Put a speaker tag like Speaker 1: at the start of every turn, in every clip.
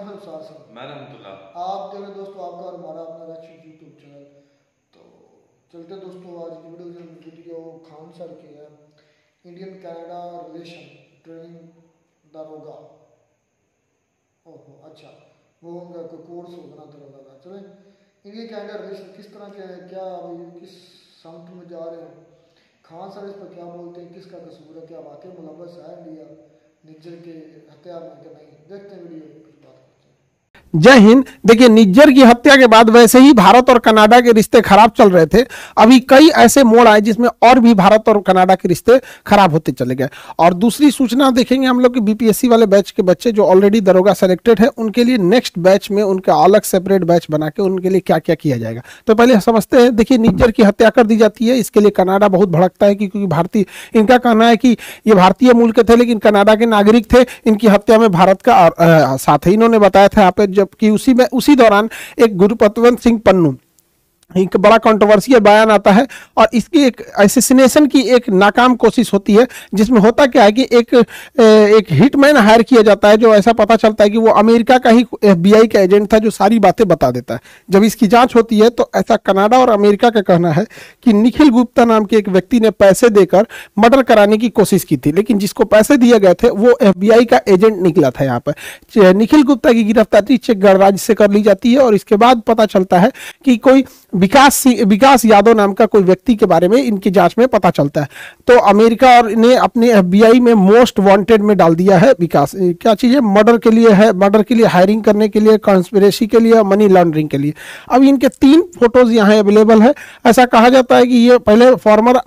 Speaker 1: अफसार साहब।
Speaker 2: मैं रहमतुल्लाह।
Speaker 1: आप देख रहे दोस्तों आपका और हमारा अपना रक्षक यूट्यूब चैनल। तो चलते दोस्तों आज की वीडियो खान सर की है, इंडियन कनाडा रिलेशन ट्रेनिंग दरोगा। ओहो अच्छा, वो उनका कोई कोर्स होगा ना दरोगा का। चलें, इंडियन कनाडा रिलेशन किस तरह के हैं, क्या अभी किस समत में जा रहे हैं, खान सर इस पर क्या बोलते हैं, किसका कसूर है, क्या वाकई मुलव्वस है इंडिया निज्जर के हत्या में कि नहीं, देखते हैं वीडियो कुछ बात करते हैं।
Speaker 3: जय हिंद। देखिए, निज्जर की हत्या के बाद वैसे ही भारत और कनाडा के रिश्ते खराब चल रहे थे, अभी कई ऐसे मोड़ आए जिसमें और भी भारत और कनाडा के रिश्ते खराब होते चले गए। और दूसरी सूचना देखेंगे हम लोग कि बीपीएससी वाले बैच के बच्चे जो ऑलरेडी दरोगा सेलेक्टेड है उनके लिए नेक्स्ट बैच में उनका अलग सेपरेट बैच बना के उनके लिए क्या क्या किया जाएगा। तो पहले समझते हैं। देखिए, निज्जर की हत्या कर दी जाती है, इसके लिए कनाडा बहुत भड़कता है क्योंकि भारतीय, इनका कहना है कि ये भारतीय मूल के थे लेकिन कनाडा के नागरिक थे, इनकी हत्या में भारत का साथ है। इन्होंने बताया था यहाँ पे, जबकि उसी दौरान एक गुरुपतवंत सिंह पन्नू एक बड़ा कंट्रोवर्शियल बयान आता है और इसकी एक असैसिनेशन की एक नाकाम कोशिश होती है, जिसमें होता क्या है कि एक हिटमैन हायर किया जाता है जो ऐसा पता चलता है कि वो अमेरिका का ही एफबीआई का एजेंट था जो सारी बातें बता देता है। जब इसकी जांच होती है तो ऐसा कनाडा और अमेरिका का कहना है कि निखिल गुप्ता नाम के एक व्यक्ति ने पैसे देकर मर्डर कराने की कोशिश की थी, लेकिन जिसको पैसे दिए गए थे वो एफबीआई का एजेंट निकला था। यहाँ पर निखिल गुप्ता की गिरफ्तारी चेक गणराज्य से कर ली जाती है और इसके बाद पता चलता है कि कोई विकास यादव नाम का कोई व्यक्ति के बारे में इनकी जांच में पता चलता है। तो अमेरिका और ने अपने एफबीआई में मोस्ट वांटेड में डाल दिया है विकास। क्या चीज़ है? मर्डर के लिए है, मर्डर के लिए हायरिंग करने के लिए, कॉन्स्पिरेसी के लिए, मनी लॉन्ड्रिंग के लिए। अब इनके 3 फोटोज यहाँ अवेलेबल है। ऐसा कहा जाता है कि ये पहले फॉर्मर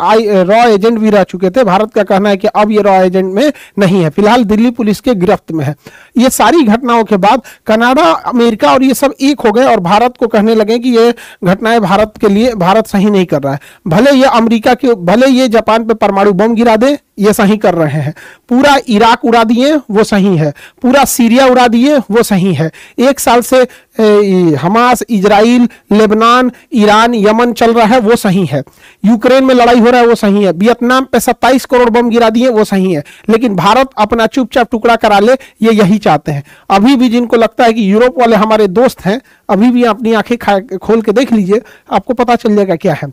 Speaker 3: रॉ एजेंट भी रह चुके थे। भारत का कहना है कि अब ये रॉ एजेंट में नहीं है, फिलहाल दिल्ली पुलिस के गिरफ्त में है। ये सारी घटनाओं के बाद कनाडा, अमेरिका और ये सब एक हो गए और भारत को कहने लगे कि ये घटनाएं भारत के लिए, भारत सही नहीं कर रहा है। भले ये अमेरिका के, भले ये जापान पे परमाणु बम गिरा दे, ये सही कर रहे हैं। पूरा इराक उड़ा दिए, वो सही है। पूरा सीरिया उड़ा दिए, वो सही है। 1 साल से Hamas, Israel, Lebanon, Iran, Yemen चल रहा है, वो सही है। यूक्रेन में लड़ाई हो रहा है, वो सही है। वियतनाम पे 27 करोड़ बम गिरा दिए, वो सही है। लेकिन भारत अपना चुपचाप टुकड़ा करा ले, ये यही चाहते हैं। अभी भी जिनको लगता है कि यूरोप वाले हमारे दोस्त हैं, अभी भी अपनी आंखें खोल के देख लीजिए, आपको पता चल जाएगा क्या है।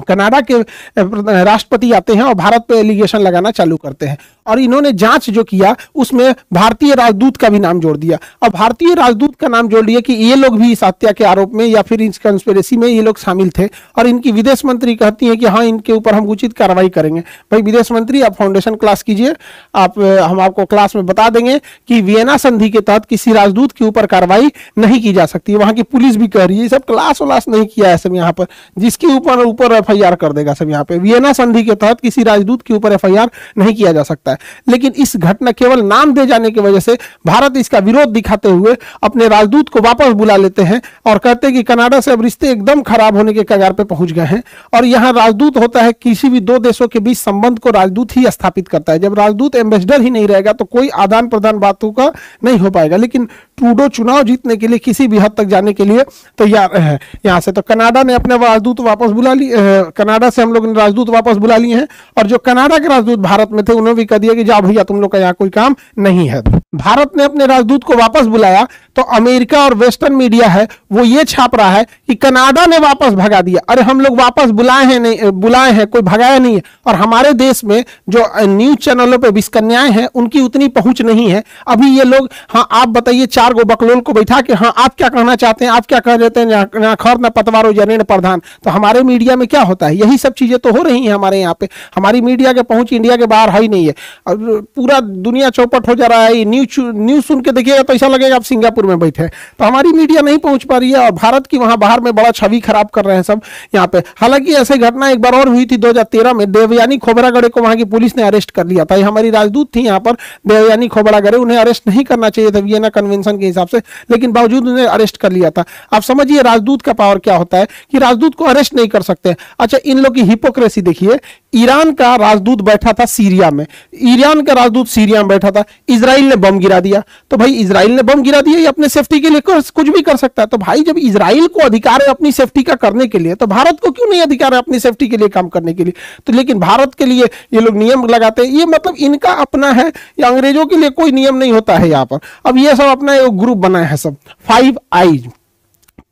Speaker 3: कनाडा के राष्ट्रपति आते हैं और भारत पे एलिगेशन लगाना चालू करते हैं और इन्होंने जांच जो किया उसमें भारतीय राजदूत का भी नाम जोड़ दिया। और भारतीय राजदूत का नाम जोड़ दिया कि ये लोग भी इस हत्या के आरोप में या फिर इस कंस्पिरेसी में ये लोग शामिल थे। और इनकी विदेश मंत्री कहती हैं कि हाँ, इनके ऊपर हम उचित कार्रवाई करेंगे। भाई विदेश मंत्री, आप फाउंडेशन क्लास कीजिए, हम आपको क्लास में बता देंगे कि वियना संधि के तहत किसी राजदूत के ऊपर कार्रवाई नहीं की जा सकती। वहां की पुलिस भी कह रही है, सब क्लास वलास नहीं किया है सब यहाँ पर, जिसके ऊपर एफआईआर कर देगा सब। यहाँ पे वियना संधि के तहत किसी राजदूत के ऊपर एफआईआर नहीं किया जा सकता है। लेकिन इस घटना, केवल नाम दे जाने की वजह से भारत इसका विरोध दिखाते हुए अपने राजदूत को वापस बुला लेते हैं और कहते हैं कि कनाडा से अब रिश्ते एकदम खराब होने के कगार पे पहुंच गए हैं। और यहाँ राजदूत होता है, किसी भी 2 देशों के बीच संबंध को राजदूत ही स्थापित करता है। जब राजदूत एम्बेसडर ही नहीं रहेगा तो कोई आदान प्रदान बातों का नहीं हो पाएगा। लेकिन ट्रूडो चुनाव जीतने के लिए किसी भी हद तक जाने के लिए तैयार है यहाँ से। तो कनाडा ने अपने राजदूत वापस बुला लिए, कनाडा से हम लोग ने राजदूत वापस बुला लिए हैं। और जो कनाडा के राजदूत भारत में थे उन्होंने भी कह दिया कि जाओ भैया, तुम लोग का यहाँ कोई काम नहीं है। भारत ने अपने राजदूत को वापस बुलाया तो अमेरिका और वेस्टर्न मीडिया है वो ये छाप रहा है कि कनाडा ने वापस भगा दिया। अरे हम लोग वापस बुलाए हैं, नहीं बुलाए हैं, कोई भगाया नहीं है। और हमारे देश में जो न्यूज चैनलों पे विस्कन्याएं हैं उनकी उतनी पहुंच नहीं है। अभी ये लोग, हाँ आप बताइए, 4 गो बकलोल को बैठा के, हाँ आप क्या कहना चाहते हैं, आप क्या कह देते हैं, ना खर ना पतवारो जनेन प्रधान। तो हमारे मीडिया में क्या होता है, यही सब चीजें तो हो रही हैं हमारे यहाँ पे। हमारी मीडिया के पहुंच इंडिया के बाहर है ही नहीं है। और पूरा दुनिया चौपट हो जा रहा है। न्यूज सुन के देखिएगा तो ऐसा लगेगा आप सिंगापुर में बैठे। तो हमारी मीडिया नहीं पहुंच पा रही है और भारत की वहां बाहर में बड़ा छवि खराब कर रहे हैं सब यहाँ पे। हालांकि ऐसी घटना एक बार और हुई थी 2013 में। देवयानी खोबरागड़े को वहां की पुलिस ने अरेस्ट कर लिया था। हमारी राजदूत थी यहाँ पर देवयानी खोबरागड़े, उन्हें अरेस्ट नहीं करना चाहिए था वियना कन्वेंशन के हिसाब से, लेकिन बावजूद उन्हें अरेस्ट कर लिया था। आप समझिए राजदूत का पावर क्या होता है कि राजदूत को अरेस्ट नहीं कर सकते। अच्छा, इन लोग की हिपोक्रेसी देखिए। ईरान का राजदूत बैठा था सीरिया में, ईरान का राजदूत सीरिया में बैठा था, इजराइल ने बम गिरा दिया, तो भाई इजराइल ने बम गिरा दिया, ये अपने सेफ्टी के लिए कुछ भी कर सकता है। तो भाई जब इजराइल को अधिकार है अपनी सेफ्टी का करने के लिए, तो भारत को क्यों नहीं अधिकार है अपनी सेफ्टी के लिए काम करने के लिए? तो लेकिन भारत के लिए ये लोग नियम लगाते हैं, ये मतलब इनका अपना है, या अंग्रेजों के लिए कोई नियम नहीं होता है यहाँ पर। अब ये सब अपना एक ग्रुप बनाए हैं सब, 5 आईज,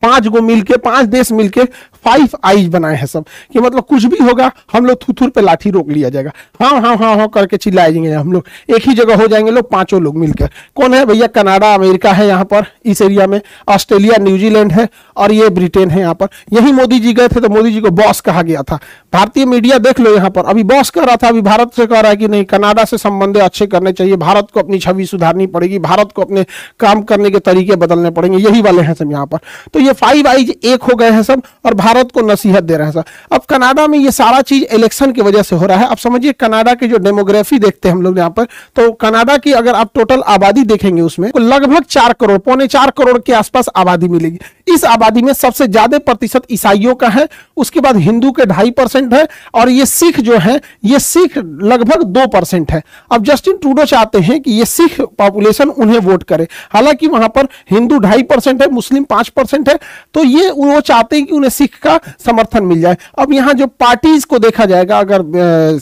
Speaker 3: 5 देश मिलके 5 आईज बनाए हैं सब, कि मतलब कुछ भी होगा हम लोग थुथुर पे लाठी रोक लिया जाएगा, हाँ हाँ हाँ हाँ करके चिल्लाएंगे हम लोग, एक ही जगह हो जाएंगे लोग, 5 लोग मिलकर। कौन है भैया? कनाडा, अमेरिका है यहाँ पर इस एरिया में, ऑस्ट्रेलिया, न्यूजीलैंड है, और ये ब्रिटेन है यहाँ पर। यही मोदी जी गए थे तो मोदी जी को बॉस कहा गया था। भारतीय मीडिया देख लो यहाँ पर, अभी बॉस कह रहा था, अभी भारत से कह रहा है कि नहीं, कनाडा से संबंध अच्छे करने चाहिए, भारत को अपनी छवि सुधारनी पड़ेगी, भारत को अपने काम करने के तरीके बदलने पड़ेंगे, यही वाले हैं सब यहाँ पर। तो ये 5 आईज एक हो गए हैं सब, और भारत को नसीहत दे रहे हैं सब। अब कनाडा में ये सारा चीज इलेक्शन की वजह से हो रहा है। अब समझिए कनाडा की जो डेमोग्राफी देखते हैं हम लोग यहाँ पर, तो कनाडा की अगर आप टोटल आबादी देखेंगे उसमें तो लगभग 4 करोड़, 3.25 करोड़ के आसपास आबादी मिलेगी। इस आबादी में सबसे ज्यादा प्रतिशत ईसाइयों का है, उसके बाद हिंदू के 2.5% है, और ये सिख जो है, ये सिख लगभग 2% है। अब जस्टिन ट्रूडो चाहते हैं कि ये सिख पॉपुलेशन उन्हें वोट करे, हालांकि वहां पर हिंदू 2.5% है, मुस्लिम 5% है, तो ये वो चाहते हैं कि उन्हें सिख का समर्थन मिल जाए। अब यहाँ जो पार्टीज को देखा जाएगा अगर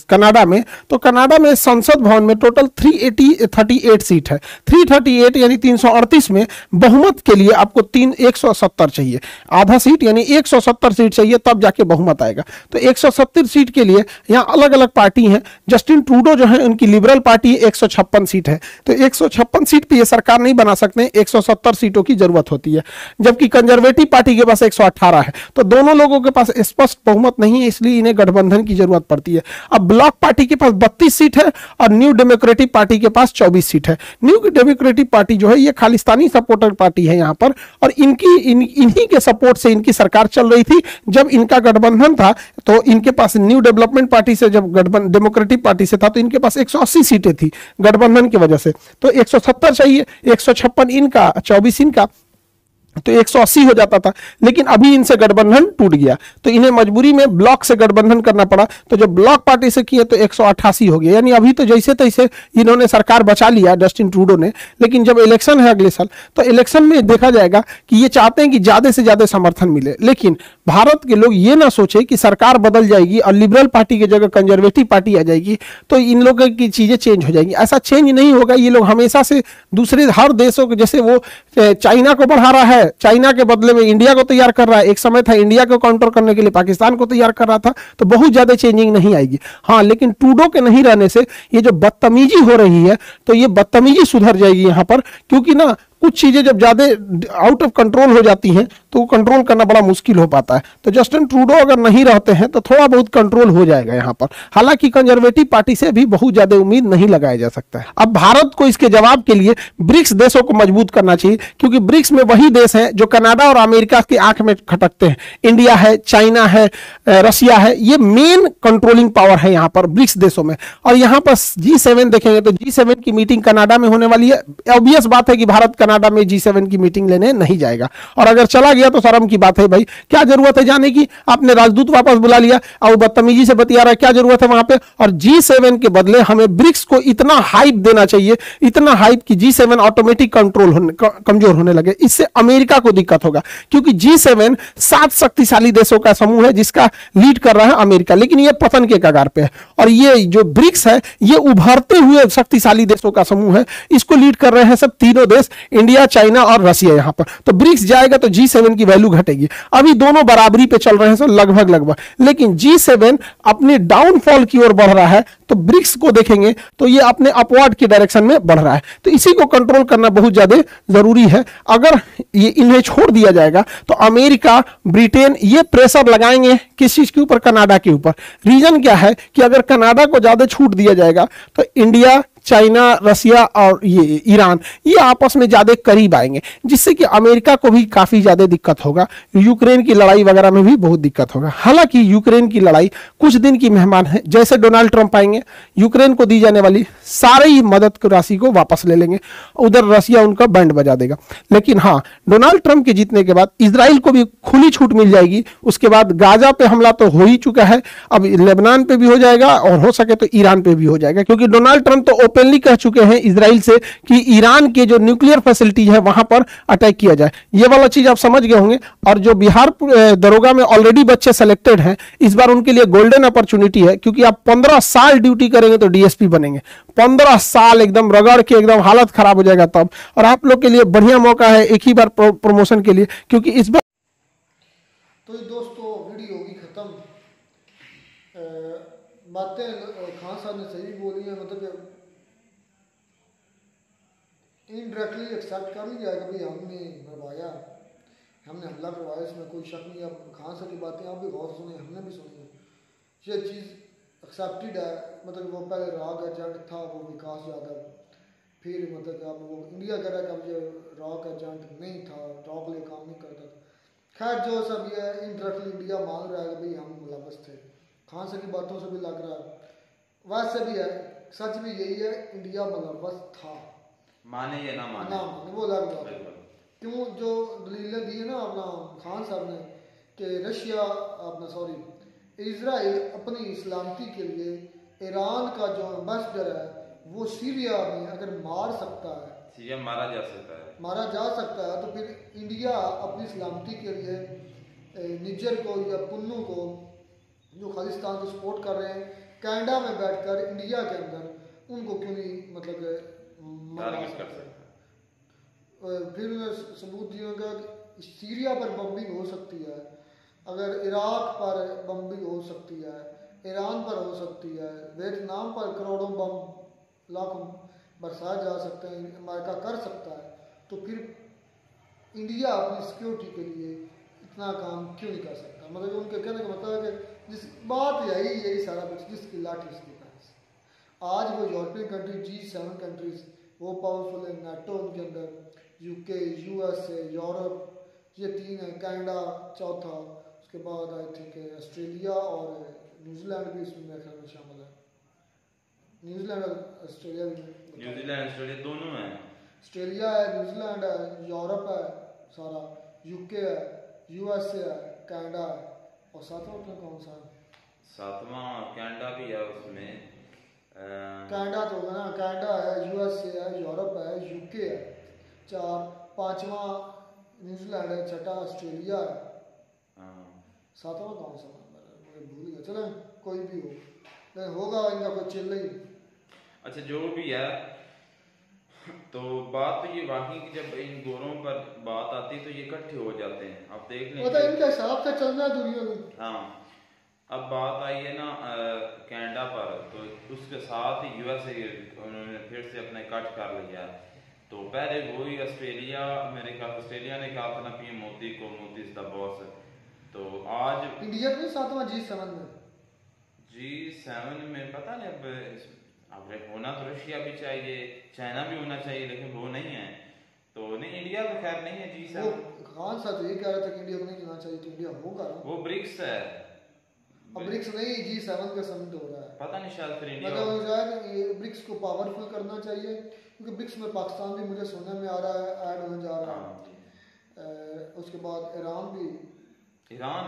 Speaker 3: कनाडा में, तो कनाडा में संसद भवन में टोटल 338 सीट है, 338 यानी 338 में बहुमत के लिए आपको 170 चाहिए, आधा सीट यानी 170 सीट चाहिए, तब जाके बहुमत आएगा। तो 170 सीट के लिए यहाँ अलग अलग पार्टी हैं। जस्टिन ट्रूडो जो है उनकी लिबरल पार्टी 156 सीट है, तो 156 सीट पे ये सरकार नहीं बना सकते, 170 सीटों की जरूरत होती है, जबकि कंजर्वेटिव पार्टी के पास 118 है। तो दोनों लोगों के पास स्पष्ट बहुमत नहीं है, इसलिए इन्हें गठबंधन की जरूरत पड़ती है। अब ब्लॉक पार्टी के पास 32 सीट है, और न्यू डेमोक्रेटिक पार्टी के पास 24 सीट है। न्यू डेमोक्रेटिक पार्टी जो है ये खालिस्तानी सपोर्टर पार्टी है यहाँ पर, और इन्हीं के सपोर्ट से इनकी सरकार चल रही थी। जब इनका गठबंधन था तो इनके पास न्यू डेवलपमेंट पार्टी से, जब गठबंधन डेमोक्रेटिक पार्टी से था, तो इनके पास 180 सीटें थी गठबंधन की वजह से। तो 170 चाहिए, 156 इनका, 24 इनका, तो 180 हो जाता था। लेकिन अभी इनसे गठबंधन टूट गया, तो इन्हें मजबूरी में ब्लॉक से गठबंधन करना पड़ा। तो जब ब्लॉक पार्टी से किए तो 188 हो गया, यानी अभी तो जैसे तैसे इन्होंने सरकार बचा लिया जस्टिन ट्रूडो ने। लेकिन जब इलेक्शन है अगले साल, तो इलेक्शन में देखा जाएगा कि ये चाहते हैं कि ज्यादा से ज्यादा समर्थन मिले। लेकिन भारत के लोग ये ना सोचे कि सरकार बदल जाएगी और लिबरल पार्टी की जगह कंजर्वेटिव पार्टी आ जाएगी तो इन लोगों की चीजें चेंज हो जाएंगी। ऐसा चेंज नहीं होगा। ये लोग हमेशा से दूसरे हर देशों को, जैसे वो चाइना को बढ़ा रहा है, चाइना के बदले में इंडिया को तैयार कर रहा है। एक समय था इंडिया को काउंटर करने के लिए पाकिस्तान को तैयार कर रहा था, तो बहुत ज्यादा चेंजिंग नहीं आएगी। हाँ, लेकिन ट्रूडो के नहीं रहने से ये जो बदतमीजी हो रही है, तो ये बदतमीजी सुधर जाएगी यहाँ पर, क्योंकि ना कुछ चीजें जब ज्यादा आउट ऑफ कंट्रोल हो जाती हैं तो कंट्रोल करना बड़ा मुश्किल हो पाता है। तो जस्टिन ट्रूडो अगर नहीं रहते हैं तो थोड़ा बहुत कंट्रोल हो जाएगा यहाँ पर। हालांकि कंजर्वेटिव पार्टी से भी बहुत ज्यादा उम्मीद नहीं लगाया जा सकता है। अब भारत को इसके जवाब के लिए ब्रिक्स देशों को मजबूत करना चाहिए, क्योंकि ब्रिक्स में वही देश हैं जो कनाडा और अमेरिका की आंख में खटकते हैं। इंडिया है, चाइना है, रसिया है, ये मेन कंट्रोलिंग पावर है यहाँ पर ब्रिक्स देशों में। और यहाँ पर G7 देखेंगे तो G7 की मीटिंग कनाडा में होने वाली है। ऑब्वियस बात है कि भारत कनाडा में G7 की मीटिंग लेने नहीं जाएगा, और अगर चला गया तो शर्म की बात है भाई। क्या जरूरत है जाने की? आपने राजदूत वापस बुला लिया और बदतमीजी से बतिया रहा है, क्या जरूरत है वहां पे? और G7 के बदले हमें ब्रिक्स को इतना हाइप देना चाहिए, इतना हाइप कि G7 ऑटोमेटिक कमजोर होने लगे। इससे अमेरिका को दिक्कत होगा, क्योंकि G7 7 शक्तिशाली देशों का समूह है जिसका लीड कर रहा है अमेरिका, लेकिन ये पतन के कगार पे है। और ये जो ब्रिक्स है ये उभरते हुए शक्तिशाली देशों का समूह है, इसको लीड कर रहे हैं सब तीनों देश, इंडिया, चाइना और रसिया यहाँ पर। तो ब्रिक्स जाएगा तो G7 की वैल्यू घटेगी। अभी दोनों बराबरी पे चल रहे हैं सब लगभग, लेकिन G7 अपने डाउनफॉल की ओर बढ़ रहा है, तो ब्रिक्स को देखेंगे तो ये अपने अपवर्ड की डायरेक्शन में बढ़ रहा है। तो इसी को कंट्रोल करना बहुत ज्यादा जरूरी है। अगर ये इन्हें छोड़ दिया जाएगा तो अमेरिका, ब्रिटेन ये प्रेशर लगाएंगे किस चीज के ऊपर? कनाडा के ऊपर। रीजन क्या है कि अगर कनाडा को ज्यादा छूट दिया जाएगा तो इंडिया, चाइना, रसिया और ये ईरान, ये आपस में ज्यादा करीब आएंगे, जिससे कि अमेरिका को भी काफी ज्यादा दिक्कत होगा। यूक्रेन की लड़ाई वगैरह में भी बहुत दिक्कत होगा। हालांकि यूक्रेन की लड़ाई कुछ दिन की मेहमान है, जैसे डोनाल्ड ट्रंप आएंगे यूक्रेन को दी जाने वाली सारी मदद की राशि को वापस ले लेंगे, उधर रसिया उनका बैंड बजा देगा। लेकिन हाँ, डोनाल्ड ट्रंप के जीतने के बाद इजराइल को भी खुली छूट मिल जाएगी। उसके बाद गाजा पे हमला तो हो ही चुका है, अब लेबनान पे भी हो जाएगा और हो सके तो ईरान पे भी हो जाएगा, क्योंकि डोनाल्ड ट्रंप तो ओपनली कह चुके हैं इजराइल से कि ईरान के जो न्यूक्लियर फैसिलिटी है वहां पर अटैक किया जाए। ये वाला चीज आप समझ गए होंगे। और जो बिहार दरोगा में ऑलरेडी बच्चे सेलेक्टेड हैं, इस बार उनके लिए गोल्डन अपॉर्चुनिटी है, क्योंकि आप 15 साल ड्यूटी करेंगे तो डीएसपी बनेंगे। 15 साल एकदम रगड़ के एकदम हालत खराब हो जाएगा तब, और आप लोग के लिए बढ़िया मौका है एक ही बार प्रमोशन के लिए, क्योंकि इस बार।
Speaker 1: तो ये दोस्तों वीडियो होगी ख़त्म। बातें खान साहब ने सही बोली हैं, मतलब इनडायरेक्टली एक्सेप्ट कर लिया कि भाई हमने मरवाया, हमने हमला करवाया, इसमें कोई शक नहीं। अब खान साहब की बातें आप भी गौर सुने, हमने भी सुनी है, ये चीज़ एक्सेप्टेड है। मतलब वो पहले राग एजेंट था वो विकास यादव, फिर मतलब अब वो इंडिया कह रहा है कि अब ये रॉक एजेंट नहीं था, रॉक लिए काम नहीं करता था। खैर जो सब ये इनडायरेक्टली इंडिया मांग रहा है कि भाई हम मुलव्वस थे, खान साहब की बातों से भी लग रहा है, वैसे भी है, सच भी यही है, इंडिया मुलव्वस था,
Speaker 2: माने या ना माने
Speaker 1: वो अलग बात है। क्यों जो दलीलें दी है ना अपना खान साहब ने कि रशिया अपना सॉरी इजराइल अपनी सलामती के लिए ईरान का जो एम्बेसडर है वो सीरिया में अगर मार सकता है,
Speaker 2: सीरिया मारा जा सकता है, तो फिर इंडिया अपनी सलामती के लिए निज्जर को या पुन्नू को जो खालिस्तान को सपोर्ट कर रहे हैं कनाडा में बैठकर इंडिया के अंदर, उनको क्यों नहीं मतलब टारगेट कर सकता है।
Speaker 1: फिर सबूत दिया गया कि सीरिया पर बम्बिंग हो सकती है, अगर इराक पर बम्बिंग हो सकती है, ईरान पर हो सकती है, वियतनाम पर करोड़ों बम लाखों बरसाए जा सकते हैं, अमेरिका कर सकता है, तो फिर इंडिया अपनी सिक्योरिटी के लिए इतना काम क्यों नहीं कर सकता। मतलब उनके कहने का मतलब है कि जिस बात यही सारा कुछ जिसकी लाठी उसकी भैंस। आज वो यूरोपियन कंट्री G7 कंट्रीज वो पावरफुल है, नाटो उनके अंदर, यूके, यूएसए, यूरोप, ये तीन है, कनाडा चौथा, उसके बाद आई थिंक ऑस्ट्रेलिया और न्यूजीलैंड भी इसमें मेरे ख्याल में शामिल है। न्यूजीलैंड और ऑस्ट्रेलिया भी,
Speaker 2: न्यूजीलैंड ऑस्ट्रेलिया दोनों हैं,
Speaker 1: ऑस्ट्रेलिया है, न्यूजीलैंड है, यूरोप है सारा, यूके है, यूएसए है, कनाडा है, और सातवां अपना कौन सा है?
Speaker 2: सातवां कनाडा भी है उसमें।
Speaker 1: कनाडा तो होगा ना, कनाडा है, यूएसए है, यूरोप है, यूके है, चार, पांचवा न्यूजीलैंड है, छठा ऑस्ट्रेलिया है, सातवां कौन सा मुझे भूल गया। चलो कोई भी हो, लेकिन होगा इनका कोई चिल्ला ही।
Speaker 2: अच्छा जो भी है, तो बात तो ये वाकई कि जब इन गोरों पर बात आती है तो ये इकट्ठे हो जाते हैं। आप देख लें
Speaker 1: मतलब इनका हिसाब से चलना है दुनिया में।
Speaker 2: हाँ, अब बात आई है ना कनाडा पर, तो उसके साथ ही यूएसए उन्होंने फिर से अपने कट कर लिया। तो पहले वही ऑस्ट्रेलिया, मेरे ख्याल ऑस्ट्रेलिया ने कहा था ना पीएम मोदी को, मोदी इज द बॉस। तो आज
Speaker 1: इंडिया में सातवां G7 में,
Speaker 2: G7 में पता नहीं, अब होना तो रशिया भी चाहिए, चाइना भी होना चाहिए, लेकिन वो नहीं है। तो नहीं, इंडिया तो खैर नहीं है G7।
Speaker 1: खान साहब ये कह रहा था कि इंडिया को नहीं जाना चाहिए, तो इंडिया होगा
Speaker 2: वो ब्रिक्स है।
Speaker 1: अब ब्रिक्स नहीं, G7 का समिट हो रहा है,
Speaker 2: पता नहीं शायद फिर इंडिया
Speaker 1: मतलब शायद ब्रिक्स को पावरफुल करना चाहिए, क्योंकि ब्रिक्स में पाकिस्तान भी मुझे सुनने में आ रहा है ऐड होने जा रहा है। उसके बाद ईरान भी,
Speaker 2: ईरान,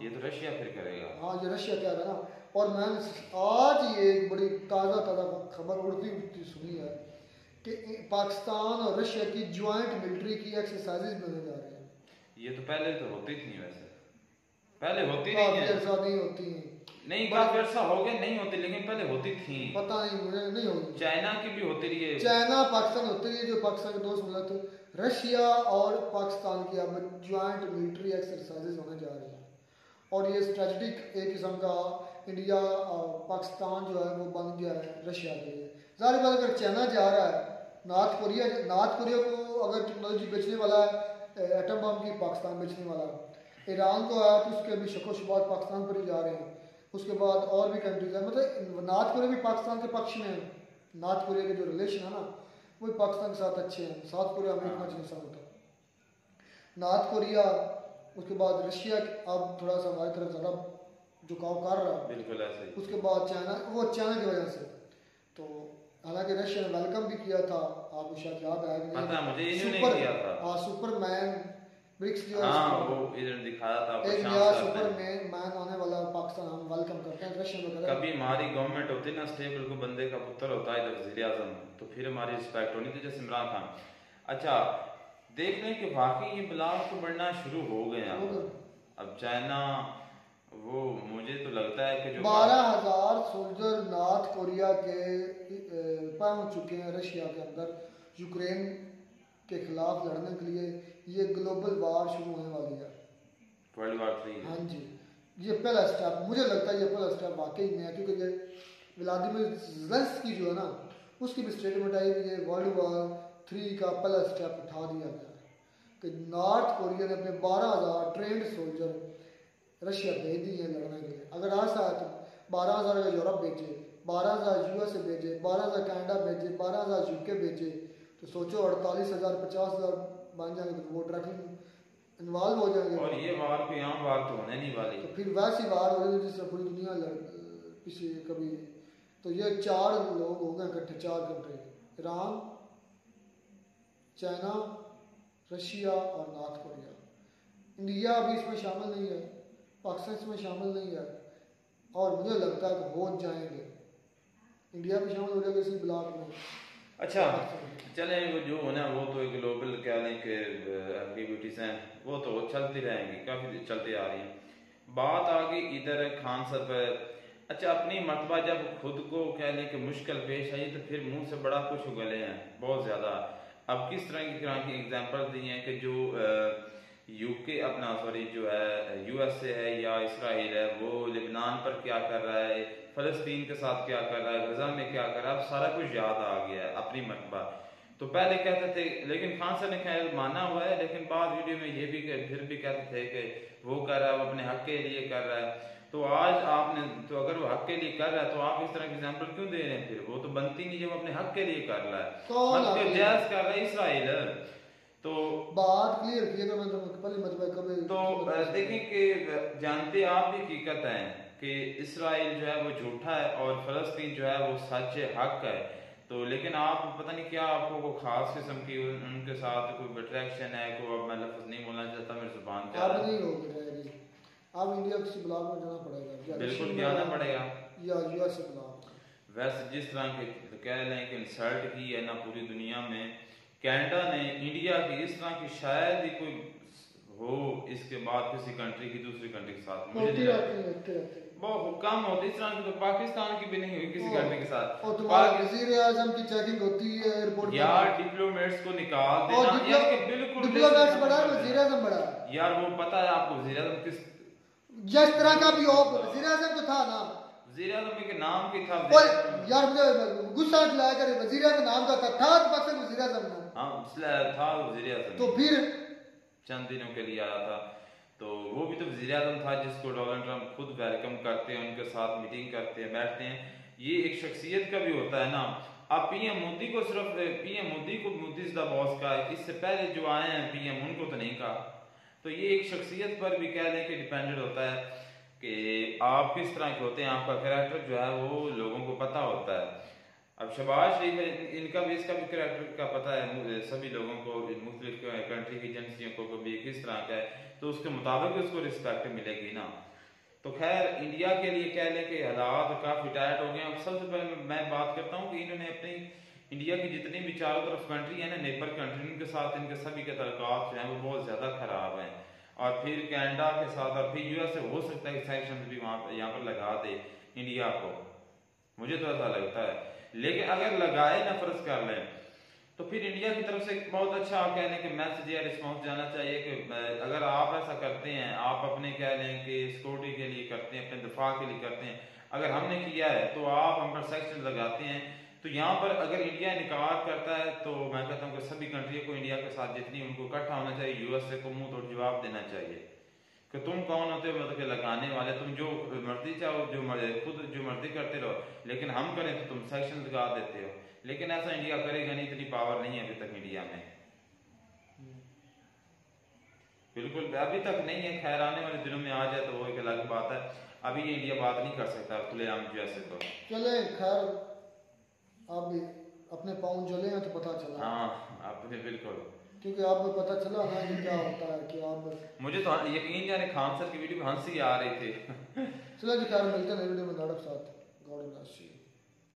Speaker 2: ये तो रशिया फिर करेगा।
Speaker 1: हाँ ये रशिया कह रहा है ना। और मैंने आज ये एक बड़ी ताज़ा खबर उड़ती सुनी है कि पाकिस्तान और रशिया की ज्वाइंट मिलिट्री की एक्सरसाइजेज होने जा रही है।
Speaker 2: ये तो पहले तो होती थी, वैसे पहले होती
Speaker 1: नहीं
Speaker 2: होती नहीं, काफी अर्सा हो गया नहीं होती, लेकिन पहले होती थी।
Speaker 1: पता नहीं मुझे, नहीं होती।
Speaker 2: चाइना की भी होती रही है,
Speaker 1: चाइना पाकिस्तान होती रही है, जो पाकिस्तान के दोस्त मुल्क। रशिया और पाकिस्तान की अब ज्वाइंट मिलिट्री एक्सरसाइजेज होने जा रही हैं, और ये स्ट्रेटेजिक एक किस्म का इंडिया पाकिस्तान जो है वो बन गया है रशिया के लिए। ज़ाहिर बात अगर चाइना जा रहा है, नॉर्थ कोरिया को अगर टेक्नोलॉजी बेचने वाला है, एटम बम की पाकिस्तान बेचने वाला है, ईरान को है तो उसके भी शको शुबात पाकिस्तान पर ही जा रहे हैं। उसके बाद और भी कंट्रीज है, मतलब नॉर्थ कोरिया भी पाकिस्तान के पक्ष में है, नॉर्थ कोरिया के जो रिलेशन है ना वो भी पाकिस्तान के साथ अच्छे हैं। साउथ कोरिया अमेरिका के साथ होता है। नॉर्थ कोरिया उसके बाद रशिया अब थोड़ा सा हमारी तरफ ज़्यादा झुकाव कर रहा है,
Speaker 2: बिल्कुल ऐसे ही।
Speaker 1: उसके बाद चाइना, वो चाइना की वजह से। तो हालांकि रशिया ने वेलकम भी किया था, आपको शायद याद आएगा,
Speaker 2: पता मुझे इन्होंने किया था।
Speaker 1: सुपरमैन ब्रिक्स जो
Speaker 2: वो इधर दिखाया था
Speaker 1: एक नया सुपरमैन आने वाला पाकिस्तान, हम वेलकम करते हैं रशिया वगैरह।
Speaker 2: कभी हमारी गवर्नमेंट होती ना स्टेबल, को बंदे का पुत्र होता है वजीर आजम, तो फिर हमारी रिस्पेक्ट होनी थी, जैसे इमरान खान। अच्छा देख लें कि वाकई ये ब्लाक तो बढ़ना शुरू हो गए हैं। अब चाइना वो मुझे तो लगता है कि जो
Speaker 1: 12,000 सोल्जर नॉर्थ कोरिया के पहुंच चुके हैं रशिया के अंदर यूक्रेन के खिलाफ लड़ने के लिए। ये ग्लोबल वार शुरू होने वाली है,
Speaker 2: वर्ल्ड वार 3।
Speaker 1: हाँ जी, ये पहला स्टेप मुझे लगता है, ये पहला स्टेप वाकई में है, क्योंकि ये व्लादिमीर ज़ेलेंस्की जो है ना उसकी भी स्टेटमेंट आई कि ये वर्ल्ड वार 3 का पहला स्टेप उठा दिया गया है कि नॉर्थ कोरिया ने अपने 12,000 ट्रेंड सोल्जर रशिया भेज दिए हैं लड़ने के लिए। अगर आज साथ 12,000 का यूरोप भेजे, 12,000 यूएसए भेजे, 12,000 कनाडा भेजे, 12,000 यूके भेजे, तो सोचो 48,000 50,000 बन जाएंगे, तो वो डायरेक्टली इन्वॉल्व हो जाएंगे।
Speaker 2: और ये वार कोई आम वार तो होने नहीं वाली,
Speaker 1: तो फिर वैसी वार हो रही जिससे पूरी दुनिया पिछले कभी। तो ये 4 लोग हो गए इकट्ठे, 4 कंट्री, ईरान, चाइना, रशिया और नॉर्थ कोरिया। इंडिया अभी इसमें शामिल नहीं है, पाकिस्तान इसमें शामिल नहीं है, और मुझे लगता है कि हो जाएंगे, इंडिया भी शामिल हो जाएगा इसी ब्लॉक में।
Speaker 2: अच्छा चले वो जो होना वो तो एक ग्लोबल कह लें कि एक्टिविटीज़ हैं, वो तो चलती रहेंगी, काफ़ी चलती आ रही हैं। बात आ गई इधर खान साहब। अच्छा अपनी मरतबा जब खुद को कह लें कि मुश्किल पेश आई तो फिर मुंह से बड़ा कुछ उगले हैं बहुत ज़्यादा। अब किस तरह की एग्जांपल दी हैं कि जो यूके अपना सॉरी जो है यूएसए है या इसराइल है वो लेबनान पर क्या कर रहा है, फ़लस्तीन के साथ क्या कर रहा है, गजा में क्या कर रहा है, अब सारा कुछ याद आ गया है अपनी मरतबा। तो पहले कहते थे, लेकिन खान साहब ने खैर माना हुआ है, लेकिन बाद वीडियो में ये भी फिर भी कहते थे कि वो कर रहा है, वो अपने हक के लिए कर रहा है। तो आज आपने तो अगर वो हक के लिए कर रहा है तो आप इस तरह की एग्जांपल क्यों दे रहे हैं? फिर वो तो बनती नहीं जब अपने हक के लिए कर रहा है, मतलब जायज कर रहा है इसराइल। तो
Speaker 1: बात क्लियर की है मैं तो पहले मतलब कभी
Speaker 2: तो देखें कि जानते आप भी हकीकत है कि इसराइल जो है वो झूठा है और फलस्तीन जो है वो सच हक है। तो लेकिन आप पता नहीं क्या आपको को खास किस्म की उनके साथ कोई अट्रैक्शन है, कोई अब मैं लफ्ज नहीं बोलना चाहता, मेरी जुबान पे
Speaker 1: अब नहीं होगी, अब इंडिया किसी ब्लॉक में जाना पड़ेगा,
Speaker 2: बिल्कुल जाना पड़ेगा,
Speaker 1: या यूएसए ब्लॉक।
Speaker 2: वैसे जिस तरह के कह लें कि इंसल्ट की है ना पूरी दुनिया में, कनाडा ने इंडिया की इस तरह की शायद ही कोई हो इसके बाद किसी कंट्री की दूसरी कंट्री के साथ, मुझे बहुत कम होती इस तरह की, तो पाकिस्तान की भी नहीं हुई किसी कंट्री के साथ।
Speaker 1: वज़ीर आज़म की चेकिंग होती है एयरपोर्ट
Speaker 2: यार, डिप्लोमेट्स को निकाल देना यार, बिल्कुल
Speaker 1: डिप्लोमेट्स बड़ा है, वज़ीर आज़म बड़ा
Speaker 2: यार, वो पता है आपको वज़ीर आज़म किस
Speaker 1: जिस तरह का भी हो, वज़ीर आज़म तो था ना,
Speaker 2: वज़ीर आज़म के नाम की था
Speaker 1: यार, मुझे गुस्सा दिलाया करे, वज़ीर आज़म नाम का था पाकिस्तान वज़ीर आज़म ना,
Speaker 2: हाँ था वज़ीर आज़म,
Speaker 1: तो फिर
Speaker 2: चंद दिनों के लिए आया था, तो वो भी तो वज़ीर आज़म था जिसको डोनाल्ड ट्रंप खुद वेलकम करते हैं, उनके साथ मीटिंग करते हैं, बैठते हैं। ये एक शख्सियत का भी होता है ना। अब पीएम मोदी को सिर्फ पीएम मोदी को मोदी इज द बॉस का, इससे पहले जो आए हैं पीएम उनको तो नहीं कहा। तो ये एक शख्सियत पर भी कह लें कि डिपेंडेंट होता है कि आप किस तरह के होते हैं, आपका कैरेक्टर जो है वो लोगों को पता होता है। अब शहबाज शरीफ इनका भी इसका भी कैरेक्टर का पता है सभी लोगों को, मुख्तलिफ कंट्री की एजेंसियों को भी किस तरह का है, तो उसके मुताबिक उसको रिस्पेक्ट मिलेगी ना। तो खैर इंडिया के लिए कह लें कि हालात काफ़ी टाइट हो गए हैं। अब सबसे पहले मैं बात करता हूँ कि इन्होंने अपनी इंडिया की जितनी भी चारों तरफ कंट्री है ना, नेबर कंट्री, उनके साथ इनके सभी के तल्लुकात जो हैं वो बहुत ज़्यादा ख़राब हैं। और फिर कनाडा के साथ और फिर यूएस से हो सकता है कि सैक्शन भी वहाँ पर यहाँ पर लगा दे इंडिया को, मुझे तो ऐसा लगता है। लेकिन अगर लगाए ना फर्ज कर लें तो फिर इंडिया की तरफ से बहुत अच्छा कहने के मैसेज या रिस्पॉन्स जाना चाहिए कि अगर आप ऐसा करते हैं, आप अपने कह लें कि सिक्योरिटी के लिए करते हैं, अपने दिफा के लिए करते हैं, अगर हमने किया है तो आप हम पर सेक्शन लगाते हैं, तो यहाँ पर अगर इंडिया इनकार करता है तो मैं कहता हूँ कि सभी कंट्री को इंडिया के साथ जितनी उनको इकट्ठा होना चाहिए, यूएसए को मुंह तोड़ जवाब देना चाहिए
Speaker 4: कि तुम कौन होते हो मतलब कि लगाने वाले, तुम जो मर्जी चाहो, खुद जो मर्जी करते रहो, लेकिन हम करें तो तुम सेक्शन लगा देते हो। लेकिन ऐसा इंडिया करेगा नहीं, इतनी पावर नहीं है अभी तक इंडिया में, बिल्कुल अभी तक नहीं है। खैर आने वाले दिनों में आ जाए तो वो एक अलग बात है, अभी ये इंडिया बात नहीं कर सकता खुलेआम जैसे। तो
Speaker 2: चले खैर, अब अपने पाँव जले हैं तो पता चला।
Speaker 4: हाँ आपने बिल्कुल,
Speaker 2: क्योंकि अब पता चला ना ये क्या होता है कि अब
Speaker 4: मुझे तो यकीन नहीं आ रहा, खान सर की वीडियो में हंसी आ रही थी।
Speaker 2: चलो जी खैर, मिलते हैं नई वीडियो में, साथ गॉड ब्लेस यू।